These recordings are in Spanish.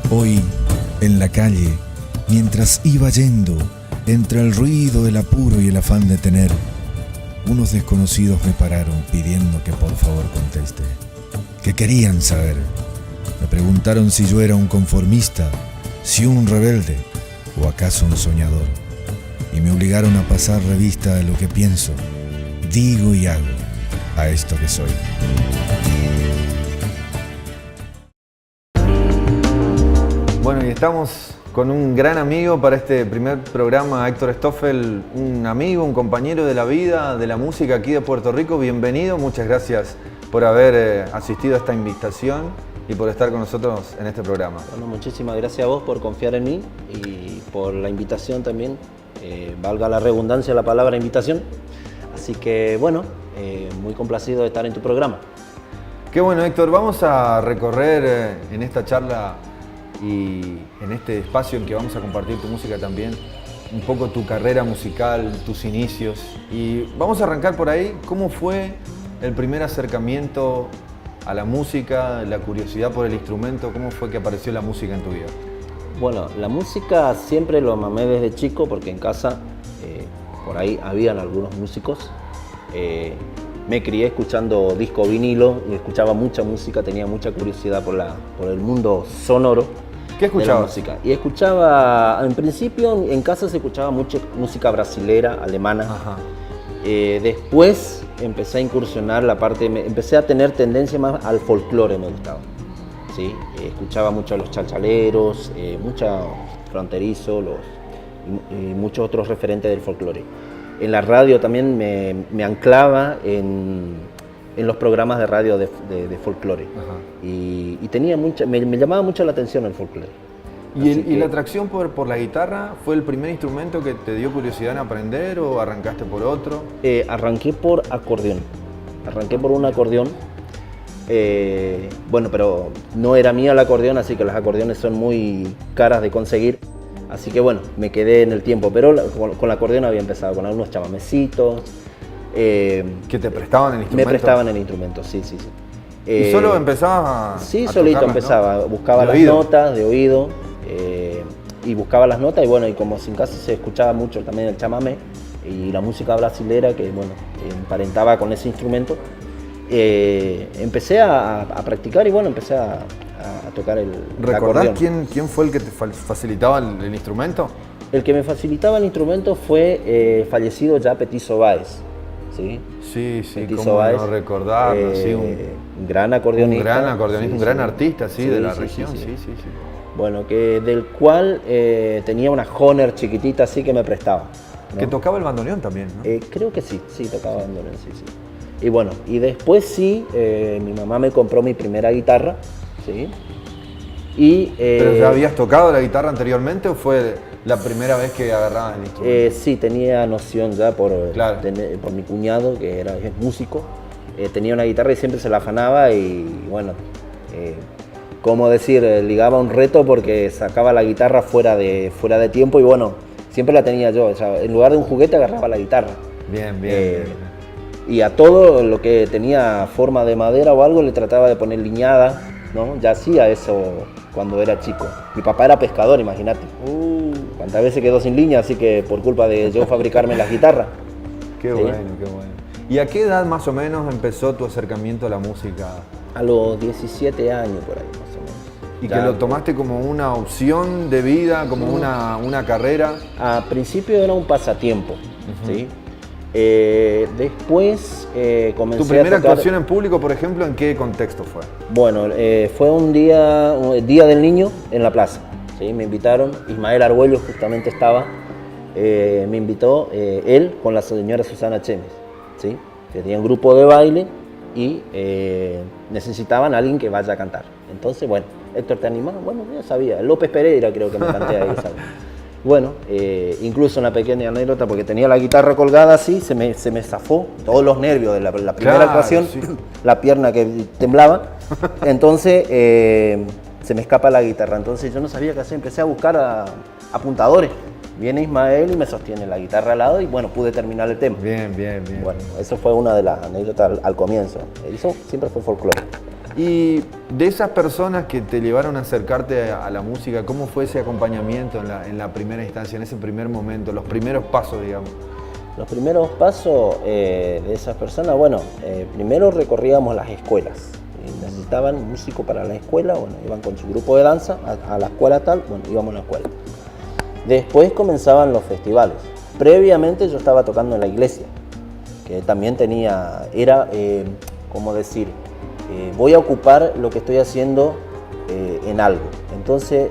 Hoy, en la calle, mientras iba yendo, entre el ruido, el apuro y el afán de tener, unos desconocidos me pararon pidiendo que por favor conteste, que querían saber. Me preguntaron si yo era un conformista, si un rebelde o acaso un soñador. Y me obligaron a pasar revista de lo que pienso, digo y hago a esto que soy. Bueno, y estamos con un gran amigo para este primer programa, Héctor Stoffel, un amigo, un compañero de la vida, de la música aquí de Puerto Rico. Bienvenido, muchas gracias por haber asistido a esta invitación y por estar con nosotros en este programa. Bueno, muchísimas gracias a vos por confiar en mí y por la invitación también, valga la redundancia la palabra invitación. Así que bueno, muy complacido de estar en tu programa. Qué bueno, Héctor, vamos a recorrer en esta charla y en este espacio en que vamos a compartir tu música también, un poco tu carrera musical, tus inicios. Y vamos a arrancar por ahí. ¿Cómo fue el primer acercamiento a la música, la curiosidad por el instrumento? ¿Cómo fue que apareció la música en tu vida? Bueno, la música siempre lo amé desde chico porque en casa por ahí habían algunos músicos. Me crié escuchando disco vinilo y escuchaba mucha música, tenía mucha curiosidad por el mundo sonoro. ¿Qué escuchabas? De la música. Y escuchaba, en principio en casa se escuchaba mucha música brasilera, alemana. Ajá. Después empecé a incursionar la parte, empecé a tener tendencia más al folclore, me gustaba. ¿Sí? Escuchaba mucho a los chalchaleros, mucho fronterizo, y muchos otros referentes del folclore. En la radio también me anclaba en los programas de radio de folclore. Y tenía me llamaba mucho la atención el folclore. ¿Y la atracción por la guitarra fue el primer instrumento que te dio curiosidad en aprender o arrancaste por otro? Arranqué por acordeón. Arranqué por un acordeón. Bueno, pero no era mía el acordeón, así que los acordeones son muy caras de conseguir. Así que bueno, me quedé en el tiempo, pero con el acordeón había empezado con algunos chamamecitos. ¿Que te prestaban el instrumento? Me prestaban el instrumento, sí. ¿Y solo empezabas Sí, a solito tocarlas, empezaba, ¿no? buscaba las notas de oído y buscaba las notas y bueno, y como en casa se escuchaba mucho también el chamamé y la música brasilera que bueno, emparentaba con ese instrumento, empecé a practicar y bueno, empecé a tocar el ¿Recordás acordeón. quién fue el que te facilitaba el instrumento? El que me facilitaba el instrumento fue fallecido ya Petizo Báez. ¿Sí? Sí, Petizo cómo Báez, no recordarlo, sí, un gran acordeonista. Un gran acordeonista, un gran artista, sí, de la sí, región, sí. Sí. Bueno, del cual tenía una Hohner chiquitita así que me prestaba, ¿no? Que tocaba el bandoneón también, ¿no? Creo que sí, tocaba bandoneón, sí. Y bueno, y después sí, mi mamá me compró mi primera guitarra, ¿sí? ¿Pero ya habías tocado la guitarra anteriormente o fue la primera vez que agarrabas el instrumento? Sí, tenía noción ya por mi cuñado, que es músico. Tenía una guitarra y siempre se la afanaba y bueno, ¿cómo decir? Ligaba un reto porque sacaba la guitarra fuera de tiempo y bueno, siempre la tenía yo. O sea, en lugar de un juguete agarraba la guitarra. Bien. Y a todo lo que tenía forma de madera o algo le trataba de poner liñada, ¿no? Ya hacía eso cuando era chico. Mi papá era pescador, imagínate. Cuántas veces quedó sin línea, así que por culpa de yo fabricarme las guitarras. Qué ¿Sí? bueno. ¿Y a qué edad más o menos empezó tu acercamiento a la música? A los 17 años por ahí, más o menos. ¿Y que lo tomaste como una opción de vida, como una carrera? A principio era un pasatiempo, ¿sí? Después comencé ¿Tu primera a tocar... actuación en público, por ejemplo, en qué contexto fue? Bueno, fue un día del niño en la plaza, ¿sí? Me invitaron, Ismael Argüello justamente estaba, me invitó él con la señora Susana Chemes, ¿sí? Que tenía un grupo de baile y necesitaban a alguien que vaya a cantar. Entonces, bueno, Héctor, ¿te animás? Bueno, ya sabía, López Pereira creo que me canté ahí, ¿sabes? Bueno, incluso una pequeña anécdota, porque tenía la guitarra colgada así, se me zafó todos los nervios de la primera actuación, sí. La pierna que temblaba, entonces se me escapa la guitarra, entonces yo no sabía qué hacer, empecé a buscar apuntadores. Viene Ismael y me sostiene la guitarra al lado y bueno, pude terminar el tema. Bien. Bueno, eso fue una de las anécdotas al comienzo, eso siempre fue folclore. Y de esas personas que te llevaron a acercarte a la música, ¿cómo fue ese acompañamiento en la primera instancia, en ese primer momento, los primeros pasos, digamos? Los primeros pasos de esas personas, bueno, primero recorríamos las escuelas. Necesitaban músico para la escuela, bueno, iban con su grupo de danza a la escuela tal, bueno, íbamos a la escuela. Después comenzaban los festivales. Previamente yo estaba tocando en la iglesia, que también era, como decir, voy a ocupar lo que estoy haciendo en algo. Entonces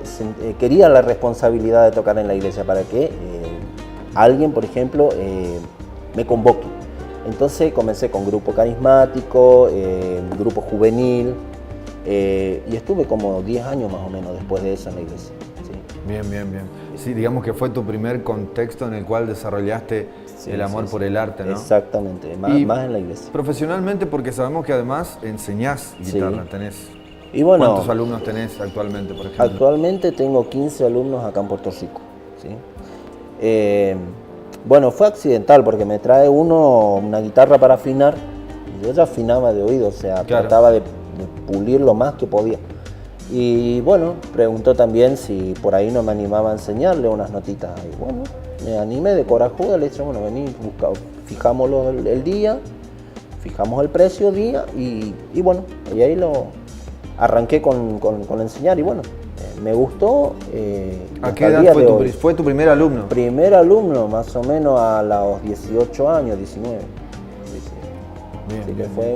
quería la responsabilidad de tocar en la iglesia para que alguien, por ejemplo, me convoque. Entonces comencé con grupo carismático, grupo juvenil, y estuve como 10 años más o menos después de eso en la iglesia. ¿Sí? Bien, bien, bien. Sí, digamos que fue tu primer contexto en el cual desarrollaste el amor por el arte, ¿no? Exactamente, más en la iglesia. Profesionalmente, porque sabemos que además enseñás guitarra, y bueno, ¿cuántos alumnos tenés actualmente, por ejemplo? Actualmente tengo 15 alumnos acá en Puerto Rico. ¿Sí? Bueno, fue accidental porque me trae una guitarra para afinar y yo ya afinaba de oído, o sea, trataba de pulir lo más que podía. Y bueno, preguntó también si por ahí no me animaba a enseñarle unas notitas. Y bueno, me animé de corajuda, le dije, bueno, vení, fijamos el día, fijamos el precio día y bueno, y ahí lo arranqué con enseñar y bueno, me gustó. ¿A qué edad fue tu primer alumno? Primer alumno, más o menos a los 18 años, 19. Bien, así bien, que fue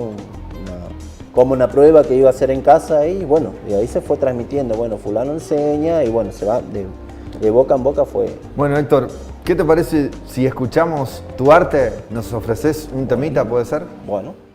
como una prueba que iba a hacer en casa y bueno, y ahí se fue transmitiendo, bueno, fulano enseña y bueno, se va de boca en boca fue. Bueno, Héctor, ¿qué te parece si escuchamos tu arte? ¿Nos ofreces un temita, puede ser? Bueno.